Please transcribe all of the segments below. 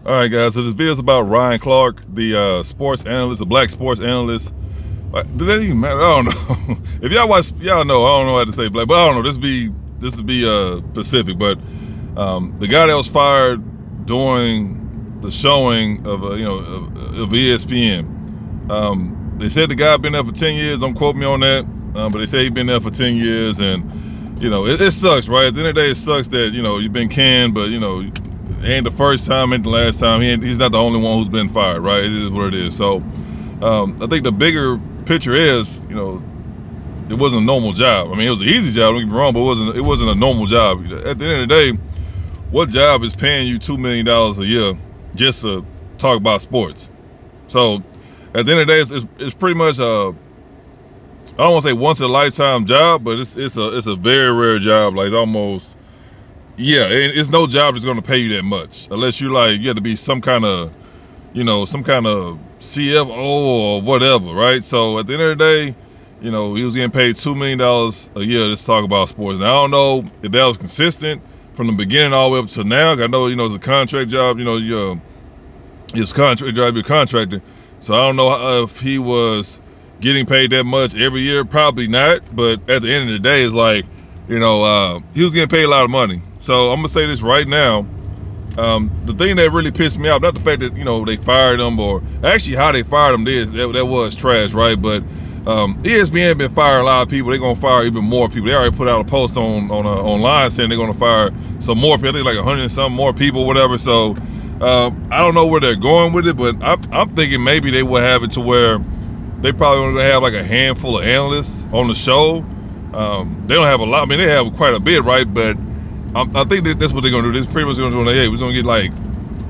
All right, guys. So this video is about Ryan Clark, the sports analyst, the black sports analyst. Did that even matter? I don't know. If y'all watch, y'all know. I don't know how to say black, but I don't know. This would be Pacific. But the guy that was fired during the showing of of ESPN. They said the guy been there for 10 years. Don't quote me on that. But they say he's been there for 10 years, and it sucks, right? At the end of the day, it sucks that you've been canned, but ain't the first time, ain't the last time. He's not the only one who's been fired, right? It is what it is. So I think the bigger picture is, it wasn't a normal job. I mean, it was an easy job, don't get me wrong, but it wasn't a normal job. At the end of the day, what job is paying you $2 million a year just to talk about sports? So at the end of the day, it's pretty much I don't want to say once in a lifetime job, but it's a very rare job. Like, it's almost, yeah, it's no job that's going to pay you that much unless you have to be some kind of CFO or whatever, right? So at the end of the day, he was getting paid $2 million a year just to talk about sports. Now, I don't know if that was consistent from the beginning all the way up to now. I know, it's a contract job, it's contract job, you're contractor. So I don't know if he was getting paid that much every year. Probably not. But at the end of the day, it's like, he was getting paid a lot of money. So I'm going to say this right now. The thing that really pissed me off, not the fact that, they fired him, or actually how they fired him, that was trash, right? But ESPN been firing a lot of people. They're going to fire even more people. They already put out a post online saying they're going to fire some more people. I think like 100 and some more people, whatever. So I don't know where they're going with it, but I'm thinking maybe they will have it to where they probably going to have like a handful of analysts on the show. They don't have a lot. I mean, they have quite a bit, right? But I think that's what they're going to do. This pretty much going to do. Hey, we're going to get like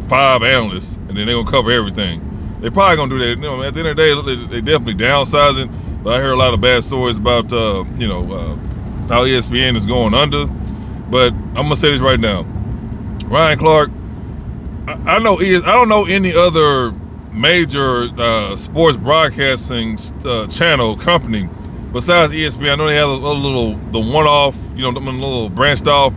5 analysts, and then they're going to cover everything. They're probably going to do that. At the end of the day, they definitely downsizing. But I heard a lot of bad stories about, how ESPN is going under. But I'm going to say this right now. Ryan Clark, I don't know any other major sports broadcasting channel company besides ESPN. I know they have the one-off, the little branched off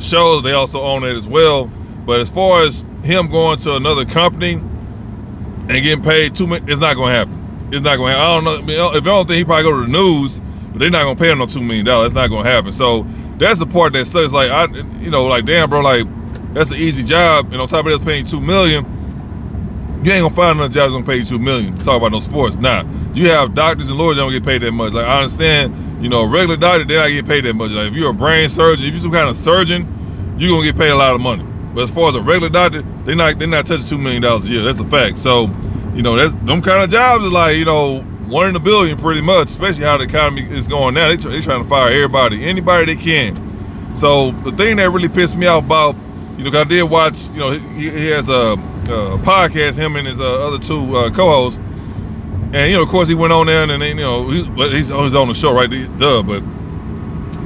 shows. They also own it as well. But as far as him going to another company and getting paid $2 million, it's not going to happen. It's not going to happen. I don't know. If I don't think he probably go to the news, but they're not going to pay him no $2 million. That's not going to happen. So that's the part that sucks. Like, like, damn, bro, like, that's an easy job, and on top of that, paying $2 million. You ain't gonna find another job that's gonna pay you $2 million to talk about no sports. Nah, you have doctors and lawyers that don't get paid that much. Like, I understand, a regular doctor, they're not get paid that much. Like, if you're a brain surgeon, if you're some kind of surgeon, you're gonna get paid a lot of money. But as far as a regular doctor, they're not touching $2 million a year. That's a fact. So, that's them kind of jobs is like, 1 in a billion pretty much, especially how the economy is going now. They trying to fire anybody they can. So the thing that really pissed me off about, 'cause I did watch, he has a podcast, him and his other 2 co-hosts, and of course he went on there, and then he's on the show, right? But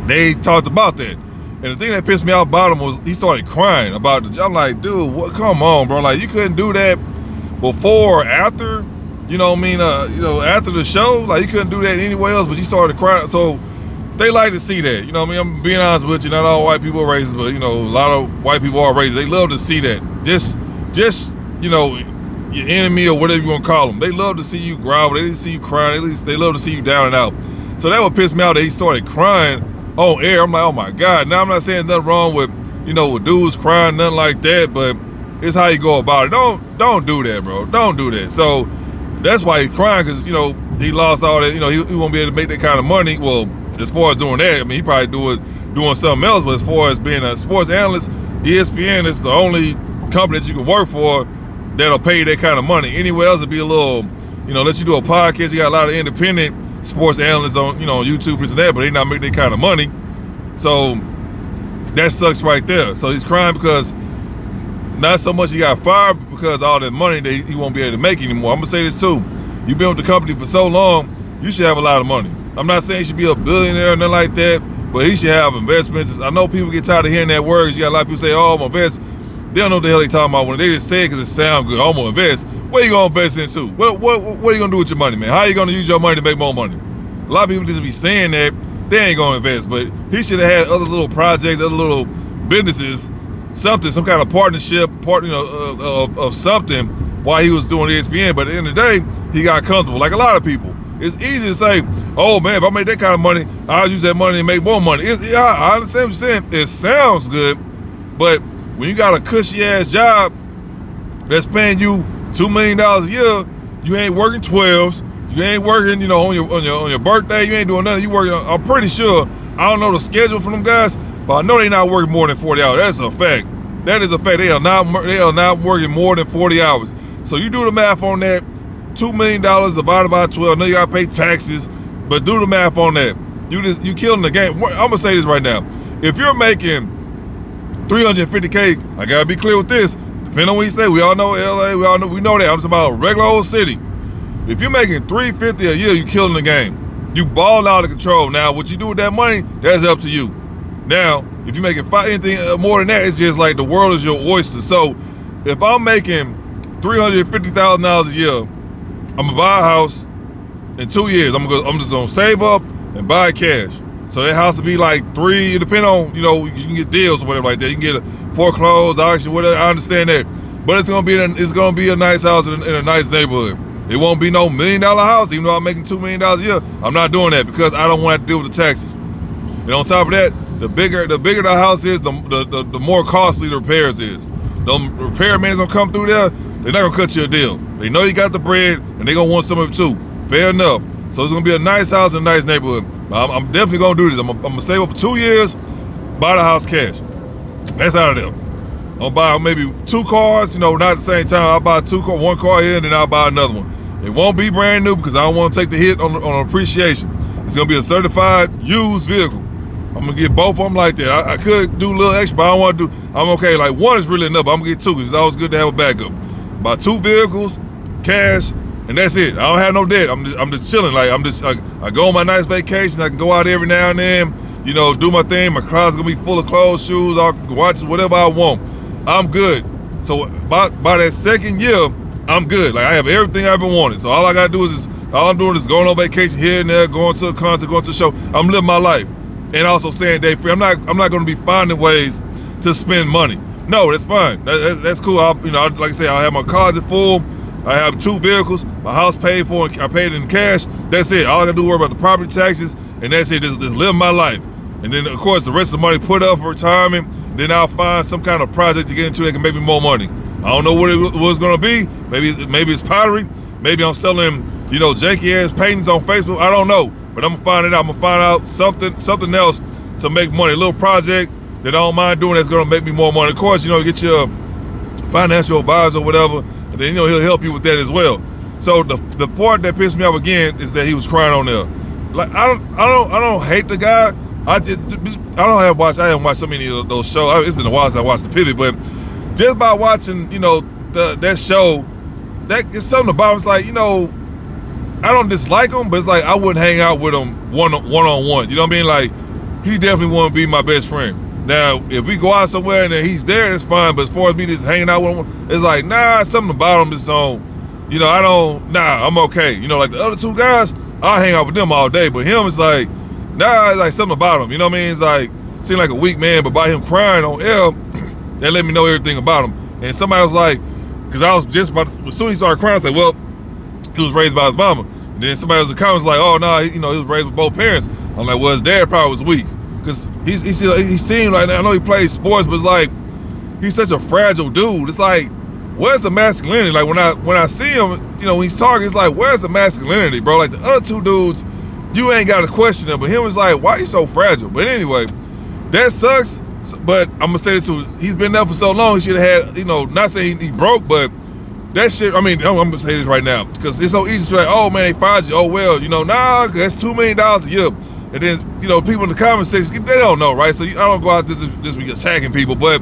they talked about that, and the thing that pissed me off about him was he started crying about the job. I'm like, dude, what? Come on, bro! Like, you couldn't do that before or after, after the show. Like, you couldn't do that anywhere else, but you started crying. So they like to see that. I'm being honest with you. Not all white people are racist, but a lot of white people are racist. They love to see that. Just your enemy or whatever you want to call them. They love to see you grovel. They see you crying. At least they love to see you down and out. So that would piss me out that he started crying on air. I'm like, oh my God. Now, I'm not saying nothing wrong with, with dudes crying, nothing like that, but it's how you go about it. Don't do that, bro. Don't do that. So that's why he's crying, because, he lost all that, he won't be able to make that kind of money. Well, as far as doing that, I mean, he probably doing something else, but as far as being a sports analyst, ESPN is the only company that you can work for that'll pay you that kind of money. Anywhere else, it'd be a little, unless you do a podcast, you got a lot of independent sports analysts on, YouTube, and that, but they not making that kind of money. So that sucks right there. So he's crying because not so much he got fired, but because all that money that he won't be able to make anymore. I'm gonna say this too. You've been with the company for so long, you should have a lot of money. I'm not saying he should be a billionaire or nothing like that, but he should have investments. I know people get tired of hearing that word. You got a lot of people say, oh, I'm gonna invest. They don't know what the hell they talking about when they just say it because it sounds good. I'm gonna invest. What are you gonna invest into? What are you gonna do with your money, man? How are you gonna use your money to make more money? A lot of people just be saying that they ain't gonna invest, but he should have had other little projects, other little businesses something, some kind of partnership, of something while he was doing ESPN. But at the end of the day, he got comfortable. Like a lot of people, it's easy to say, "Oh man, if I make that kind of money, I'll use that money and make more money." I understand what you're saying. It sounds good, but when you got a cushy ass job that's paying you $2 million a year, you ain't working 12s. You ain't working, on your birthday. You ain't doing nothing. You working. I'm pretty sure. I don't know the schedule for them guys, but I know they not working more than 40 hours. That's a fact. That is a fact. They are not working more than 40 hours. So you do the math on that. $2 million divided by 12. I know you gotta pay taxes, but do the math on that. You killing the game. I'm gonna say this right now. If you're making $350K, I gotta be clear with this. Depending on what you say, we all know LA. We know that. I'm talking about a regular old city. If you're making $350 a year, you killing the game. You ball out of control. Now, what you do with that money, that's up to you. Now, if you're making anything more than that, it's just like the world is your oyster. So, if I'm making $350,000 a year, I'm gonna buy a house in 2 years. I'm just gonna save up and buy cash. So that house will be like $3. Depending on, you can get deals or whatever like that. You can get a foreclosed auction, whatever. I understand that, but it's gonna be a nice house in a nice neighborhood. It won't be no $1 million house, even though I'm making $2 million a year. I'm not doing that because I don't want to deal with the taxes. And on top of that, the bigger the house is, the more costly the repairs is. The repairman's gonna come through there. They're not gonna cut you a deal. They know you got the bread, and they're gonna want some of it too. Fair enough. So it's gonna be a nice house in a nice neighborhood. I'm definitely gonna do this. I'm gonna save up for 2 years, buy the house cash. That's out of there. I'm gonna buy maybe 2 cars, not at the same time. I'll buy 2 cars, 1 car here, and then I'll buy another one. It won't be brand new because I don't want to take the hit on appreciation. It's gonna be a certified used vehicle. I'm gonna get both of them like that. I could do a little extra, but I don't want to do. I'm okay. Like 1 is really enough. But I'm gonna get 2 because it's always good to have a backup. Buy 2 vehicles, cash, and that's it. I don't have no debt. I'm just chilling. Like I go on my nice vacation. I can go out every now and then. Do my thing. My closet's gonna be full of clothes, shoes, watches, whatever I want. I'm good. So by that second year, I'm good. Like I have everything I ever wanted. So all I gotta do is all I'm doing is going on vacation here and there, going to a concert, going to a show. I'm living my life, and also staying day free. I'm not gonna be finding ways to spend money. No, that's fine. That's cool. Like I say, I have my closet full. I have 2 vehicles. My house paid for. I paid it in cash. That's it. All I gotta do is worry about the property taxes, and that's it. Just live my life. And then of course the rest of the money put up for retirement. Then I'll find some kind of project to get into that can make me more money. I don't know what it was gonna be. Maybe it's pottery. Maybe I'm selling, janky ass paintings on Facebook. I don't know, but I'm gonna find it out. I'm gonna find out something else to make money. A little project that I don't mind doing that's gonna make me more money. Of course, get your financial advisor or whatever, and then he'll help you with that as well. So the part that pissed me off again is that he was crying on there. Like I don't hate the guy. I haven't watched so many of those shows. It's been a while since I watched The Pivot, but just by watching, that show, that it's something about him. It's like, I don't dislike him, but it's like I wouldn't hang out with him one on one. You know what I mean? Like he definitely wouldn't be my best friend. Now, if we go out somewhere and he's there, it's fine. But as far as me just hanging out with him, it's like, nah, something about him is on. I'm okay. Like the other 2 guys, I'll hang out with them all day. But him, it's like, nah, it's like something about him. You know what I mean? It's like, seemed like a weak man, but by him crying on air, that let me know everything about him. And somebody was like, because I was just about to, as soon as he started crying, I was like, well, he was raised by his mama. And then somebody was in the comments like, oh, no, he was raised with both parents. I'm like, well, his dad probably was weak. Because he seemed like, I know he plays sports, but it's like, he's such a fragile dude. It's like, where's the masculinity? Like when I see him, when he's talking, it's like, where's the masculinity, bro? Like the other 2 dudes, you ain't got to question them, but him is like, why you so fragile? But anyway, that sucks. But I'm gonna say this too, he's been there for so long, he should have had, not saying he broke, but that shit, I'm gonna say this right now, because it's so easy to say, oh man, they fired you, oh well, nah, that's $2 million a year. And then, people in the comment section, they don't know, right? So I don't go out just be attacking people, but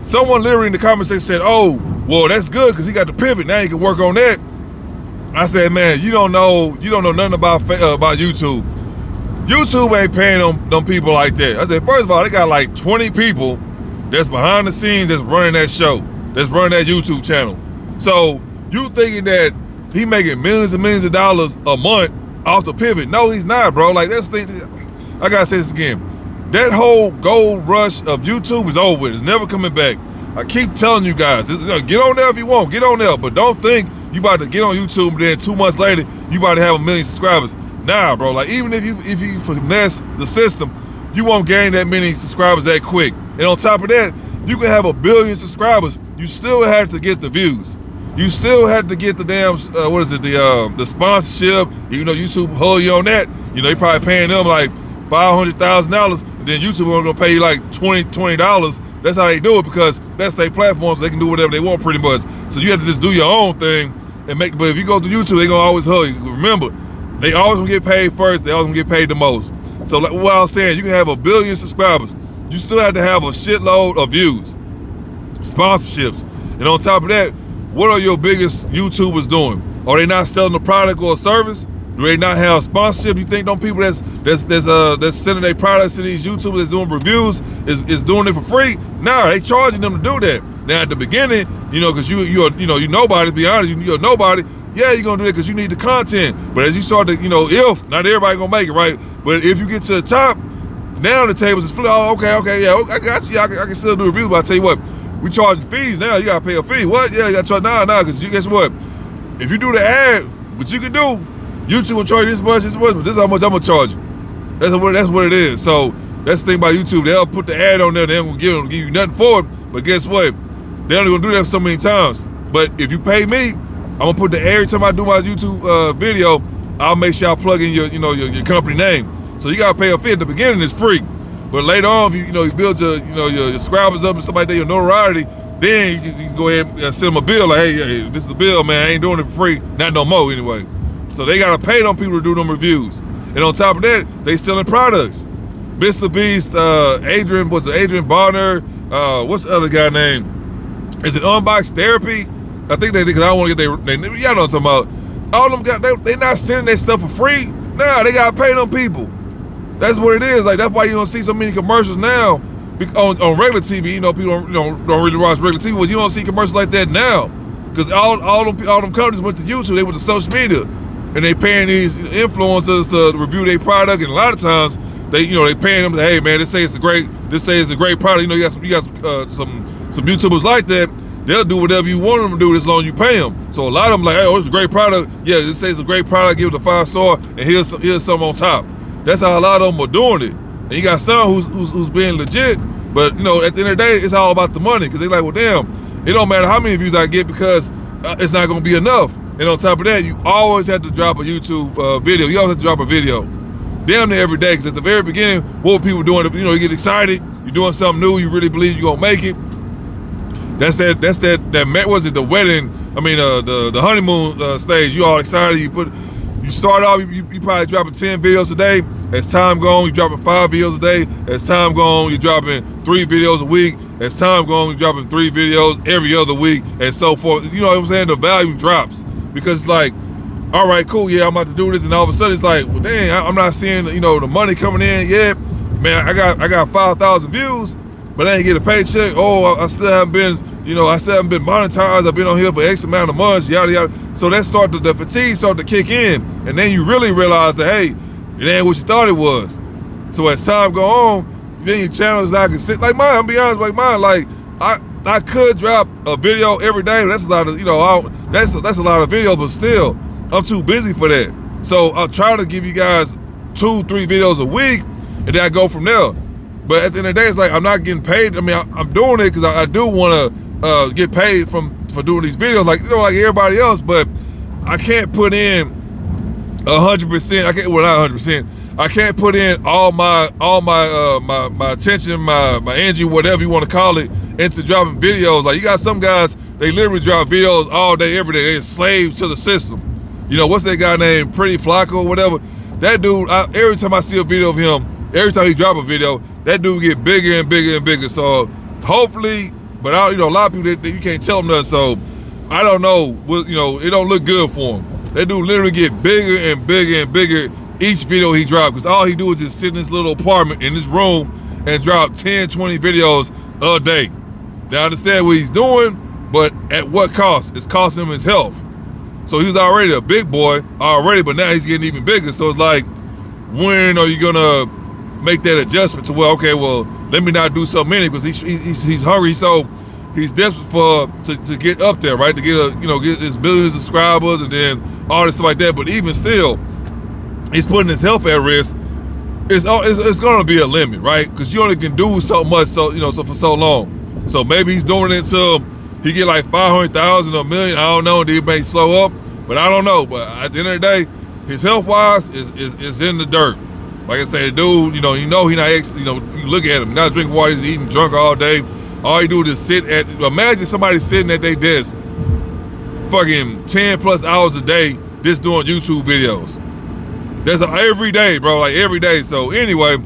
someone literally in the comment section said, oh, well, that's good, because he got the pivot, now he can work on that. I said, man, you don't know nothing about YouTube. YouTube ain't paying them people like that. I said, first of all, they got like 20 people that's behind the scenes that's running that show, that's running that YouTube channel. So you thinking that he making millions and millions of dollars a month off the pivot? No, he's not, bro. Like that's the thing. I gotta say this again. that whole gold rush of YouTube is over. It's never coming back. I keep telling you guys, get on there if you want, get on there, but don't think you about to get on YouTube and then 2 months later, you about to have 1 million subscribers. Nah, bro, like even if you finesse the system, you won't gain that many subscribers that quick. And on top of that, you can have 1 billion subscribers, you still have to get the views. You still have to get the damn, the sponsorship, even though YouTube hold you on that. You know, they probably paying them like $500,000, and then YouTube only gonna pay you like $20. That's how they do it, because that's their platform, so they can do whatever they want pretty much. So you have to just do your own thing and make, but if you go to YouTube, they gonna always hold you. Remember, they always gonna get paid first, they always gonna get paid the most. So like what I was saying, you can have 1 billion subscribers, you still have to have a shitload of views, sponsorships, and on top of that, what are your biggest YouTubers doing? Are they not selling a product or a service? Do they not have sponsorship? You think them people that's sending their products to these YouTubers that's doing reviews is doing it for free? Nah, they charging them to do that. Now at the beginning, you know, because you're nobody, to be honest, you're nobody. Yeah, you're gonna do that because you need the content. But as you start to, if not everybody gonna make it, right? But if you get to the top, now the tables is flipped. Oh, okay, yeah, I got you. I can still do reviews, but I tell you what, we charging fees now. You gotta pay a fee. What? Yeah, you gotta charge. Nah, because guess what? If you do the ad, what you can do, YouTube will charge you this much, but this is how much I'm gonna charge you. That's what it is. So that's the thing about YouTube. They'll put the ad on there, they ain't gonna give you nothing for it. But guess what? They're only gonna do that so many times. But if you pay me, I'm gonna put every time I do my YouTube video, I'll make sure I plug in your company name. So you gotta pay a fee at the beginning, it's free. But later on, if you build your subscribers up and stuff like that, your notoriety, then you can go ahead and send them a bill like, hey, this is the bill, man. I ain't doing it for free, not no more anyway. So they gotta pay them people to do them reviews. And on top of that, they selling products. Mr. Beast, Adrian Bonner, what's the other guy name? Is it Unbox Therapy? I think because I don't want to get they y'all know what I'm talking about. All them guys, they not sending their stuff for free. Nah, they gotta pay them people. That's what it is. Like that's why you don't see so many commercials now on regular TV. People don't really watch regular TV. Well, you don't see commercials like that now, because all them companies went to YouTube. They went to social media, and they paying these influencers to review their product. And a lot of times they paying them. Hey man, this say it's a great product. You got some YouTubers like that. They'll do whatever you want them to do as long as you pay them. So a lot of them like, hey, it's a great product. Yeah, this says it's a great product. Give it a 5-star, and here's some on top. That's how a lot of them are doing it. And you got some who's being legit, but at the end of the day, it's all about the money, because they like, well, damn, it don't matter how many views I get because it's not gonna be enough. And on top of that, you always have to drop a YouTube video. You always have to drop a video, damn near every day. Because at the very beginning, what were people doing? You get excited. You're doing something new. You really believe you're gonna make it. That's that. Was it the wedding? I mean, the honeymoon stage. You all excited. You start off. You probably dropping 10 videos a day. As time goes on, you dropping 5 videos a day. As time goes on, you're dropping 3 videos a week. As time goes on, you're dropping 3 videos every other week, and so forth. You know what I'm saying? The value drops, because it's like, all right, cool, yeah, I'm about to do this, and all of a sudden it's like, well, dang, I'm not seeing the money coming in yet. Man, I got 5,000 views, but I ain't get a paycheck. Oh, I still haven't been monetized. I've been on here for X amount of months, yada yada. So that the fatigue start to kick in, and then you really realize that, hey, it ain't what you thought it was. So as time go on, then your channel is not consistent. Like mine, I'm be honest, like mine, like I could drop a video every day. That's a lot of that's a lot of videos, but still, I'm too busy for that. So I'll try to give you guys 2-3 videos a week, and then I go from there. But at the end of the day, it's like I'm not getting paid. I mean, I'm doing it because I do want to get paid for doing these videos, like everybody else. But I can't put in 100%. I can't. Well, not 100%. I can't put in all my attention, my energy, whatever you want to call it, into dropping videos. Like you got some guys, they literally drop videos all day, every day. They're slaves to the system. What's that guy named Pretty Flacco or whatever? That dude, every time I see a video of him, every time he drop a video, that dude get bigger and bigger and bigger. So hopefully, but a lot of people, you can't tell them nothing. So I don't know, it don't look good for him. That dude literally get bigger and bigger and bigger each video he drops, because all he do is just sit in this little apartment in this room and drop 10, 20 videos a day. Now I understand what he's doing, but at what cost? It's costing him his health. So he was already a big boy already, but now he's getting even bigger. So it's like, when are you gonna make that adjustment to where, okay, well, let me not do so many because he's hungry, so he's desperate to get up there, right? To get get his millions of subscribers and then all this stuff like that. But even still, he's putting his health at risk. It's going to be a limit, right? Because you only can do so much, so for so long. So maybe he's doing it until he get like 500,000 or a million. I don't know. He may slow up, but I don't know. But at the end of the day, his health wise is in the dirt. Like I say, the dude, he not you look at him, not drinking water, he's eating drunk all day. All he do is sit at. Imagine somebody sitting at their desk, fucking 10 plus hours a day, just doing YouTube videos. That's every day, bro, like every day. So anyway,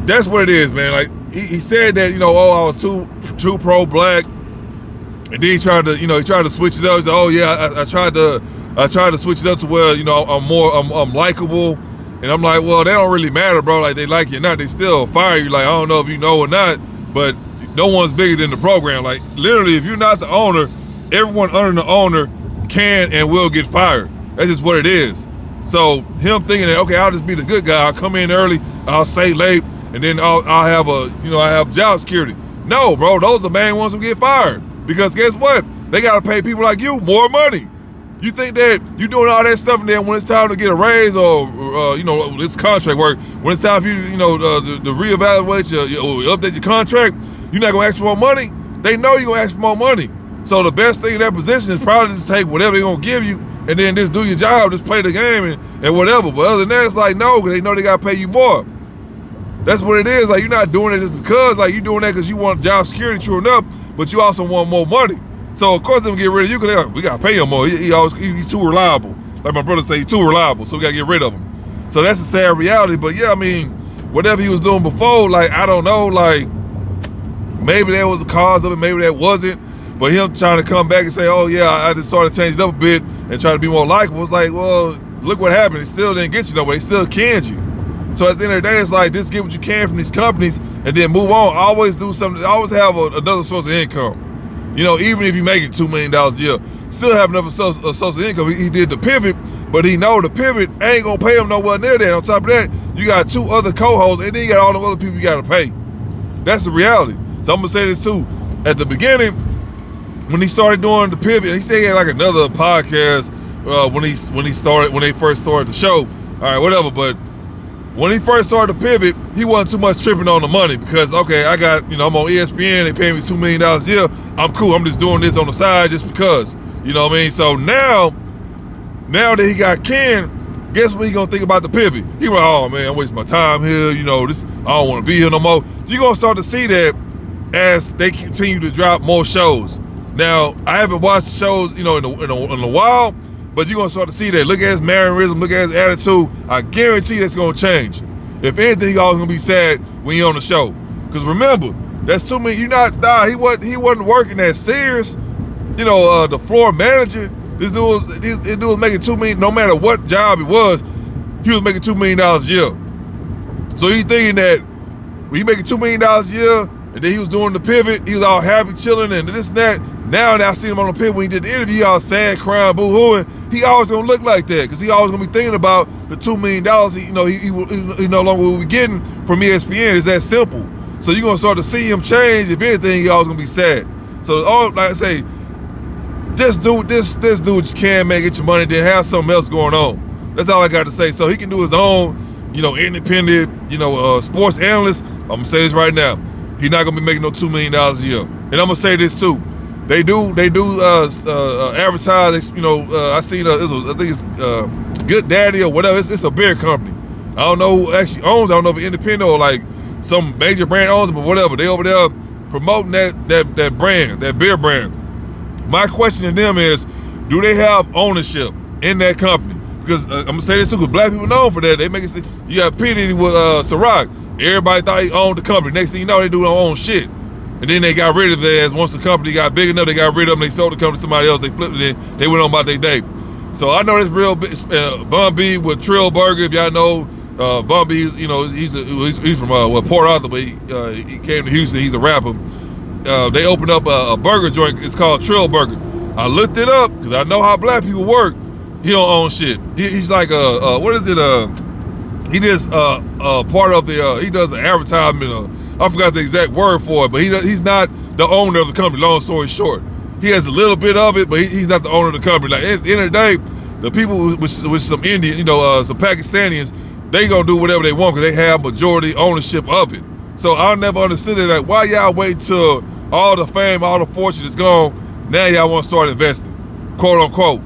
that's what it is, man. Like he said that, I was too pro-black, and then he tried to switch it up. He said, oh yeah, I tried to switch it up to where I'm likable, and I'm like, well, that don't really matter, bro. Like they like you or not, they still fire you. Like I don't know if you know or not, but no one's bigger than the program. Like literally, if you're not the owner, everyone under the owner can and will get fired. That's just what it is. So him thinking that, okay, I'll just be the good guy. I'll come in early, I'll stay late, and then I'll have I have job security. No, bro, those are the main ones who get fired. Because guess what? They gotta pay people like you more money. You think that you doing all that stuff, and then when it's time to get a raise or this contract work, when it's time for you, to reevaluate or update your contract, you're not gonna ask for more money. They know you're gonna ask for more money. So the best thing in that position is probably just take whatever they're gonna give you, and then just do your job, just play the game and whatever. But other than that, it's like, no, because they know they gotta pay you more. That's what it is. Like, you're not doing it just because, like, you're doing that because you want job security, true enough, but you also want more money. So of course they're gonna get rid of you because they're like, we gotta pay him more. He's too reliable. Like my brother say, he's too reliable, so we gotta get rid of him. So that's a sad reality. But yeah, I mean, whatever he was doing before, like, I don't know, like, maybe that was the cause of it, maybe that wasn't. But him trying to come back and say, oh yeah, I just started changing up a bit and try to be more likable, it's like, well, look what happened. It still didn't get you nowhere. They still canned you. So at the end of the day, it's like, just get what you can from these companies and then move on. Always do something. Always have another source of income. Even if you make it $2 million a year, still have another source of income. He did the pivot, but he know the pivot ain't gonna pay him nowhere near that. On top of that, you got 2 other co-hosts, and then you got all the other people you gotta pay. That's the reality. So I'm gonna say this too. At the beginning, when he started doing the pivot, he said he had like another podcast when they first started the show. All right, whatever. But when he first started the pivot, he wasn't too much tripping on the money because, okay, I got, I'm on ESPN, they pay me $2 million a year. I'm cool. I'm just doing this on the side just because, you know what I mean? So now that he got canned, guess what he gonna think about the pivot? He went, oh man, I'm wasting my time here. I don't want to be here no more. You're gonna start to see that as they continue to drop more shows. Now, I haven't watched the shows, in a while, but you're gonna start to see that. Look at his mannerism, look at his attitude. I guarantee that's gonna change. If anything, he's always gonna be sad when you're on the show. Because remember, that's too many. He wasn't working that serious. The floor manager, this dude was making $2 million, no matter what job it was, he was making $2 million a year. So he thinking that when he making $2 million a year, and then he was doing the pivot, he was all happy, chilling, and this and that. Now that I see him on the pivot when he did the interview, he all sad, crying, boo-hooing. He always gonna look like that because he always gonna be thinking about the $2 million he no longer will be getting from ESPN. It's that simple. So you're gonna start to see him change. If anything, he always gonna be sad. So like I say, just do what you can, man, get your money, then have something else going on. That's all I got to say. So he can do his own, independent, sports analyst. I'm gonna say this right now. He's not gonna be making no $2 million a year. And I'm gonna say this too. They do advertise. I seen I think it's Good Daddy or whatever. It's a beer company. I don't know who actually owns. I don't know if it's independent or like some major brand owns it, but whatever. They over there promoting that brand, that beer brand. My question to them is, do they have ownership in that company? Because I'm gonna say this too, because black people known for that. They make it say, you got P. Diddy with Ciroc. Everybody thought he owned the company. Next thing you know, they do their own shit. And then they got rid of their ass. Once the company got big enough, they got rid of them. They sold the company to somebody else. They flipped it in. They went on about their day. So I know this real Bun B with Trill Burger. If y'all know, Bun B, he's from Port Arthur, but he came to Houston. He's a rapper. They opened up a burger joint. It's called Trill Burger. I looked it up because I know how black people work. He don't own shit. He's like what is it? he just part of the he does the advertisement. I forgot the exact word for it, but he's not the owner of the company. Long story short, he has a little bit of it, but he's not the owner of the company. Like at the end of the day, the people with some Indian, some Pakistanis, they gonna do whatever they want because they have majority ownership of it. So I never understood it. Like, why y'all wait till all the fame, all the fortune is gone? Now y'all want to start investing, quote unquote.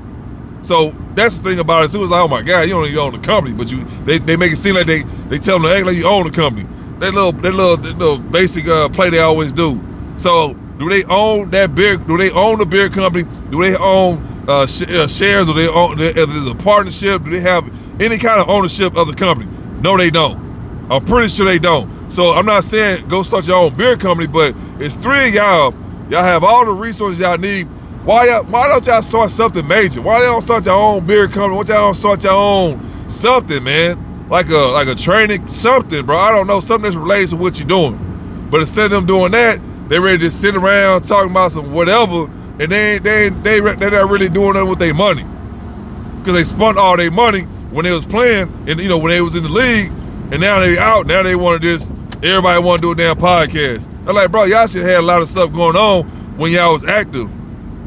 So that's the thing about it. It was like, oh my God, you don't even own the company, but they make it seem like they tell them to act like you own the company. That little basic play they always do. So do they own that beer? Do they own the beer company? Do they own shares? Do they own? Is it a partnership? Do they have any kind of ownership of the company? No, they don't. I'm pretty sure they don't. So I'm not saying go start your own beer company, but it's three of y'all. Y'all have all the resources y'all need. Why don't y'all start something major? Why don't start your own beer company? Why y'all don't start your own something, man? Like a training something, bro. I don't know, something that's related to what you're doing. But instead of them doing that, they ready to sit around talking about some whatever, and they're not really doing nothing with their money, because they spent all their money when they was playing, and when they was in the league, and now they out. Now they want to just everybody want to do a damn podcast. I'm like, bro, y'all should have had a lot of stuff going on when y'all was active.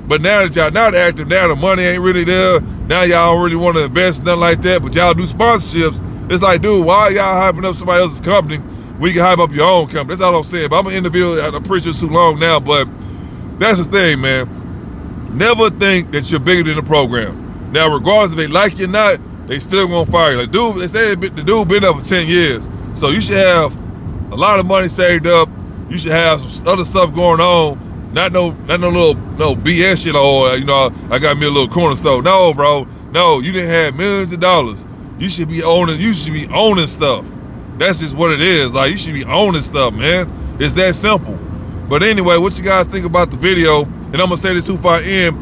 But now that y'all not active, now the money ain't really there. Now y'all don't really want to invest, nothing like that. But y'all do sponsorships. It's like, dude, why are y'all hyping up somebody else's company when you can hype up your own company? That's all I'm saying. But I'm gonna end the video. I'm pretty sure it's too long now, but that's the thing, man. Never think that you're bigger than the program. Now, regardless if they like you or not, they still gonna fire you. Like, dude, they say the dude been there for 10 years. So you should have a lot of money saved up. You should have some other stuff going on. Not no little BS shit, or I got me a little corner store. No, bro. No, you didn't have millions of dollars. You should be owning stuff. That's just what it is. Like, you should be owning stuff, man. It's that simple. But anyway, what you guys think about the video? And I'm gonna say this too far in.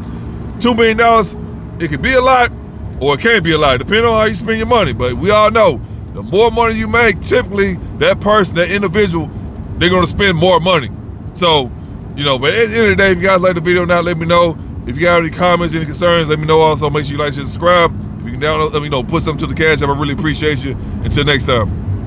$2 million, it could be a lot or it can't be a lot, depending on how you spend your money. But we all know, the more money you make, typically that person, that individual, they're gonna spend more money. So, but at the end of the day, if you guys like the video now, let me know. If you got any comments, any concerns, let me know also. Make sure you like, share, subscribe. If you can download, let me know, put something to the cash app. I really appreciate you. Until next time.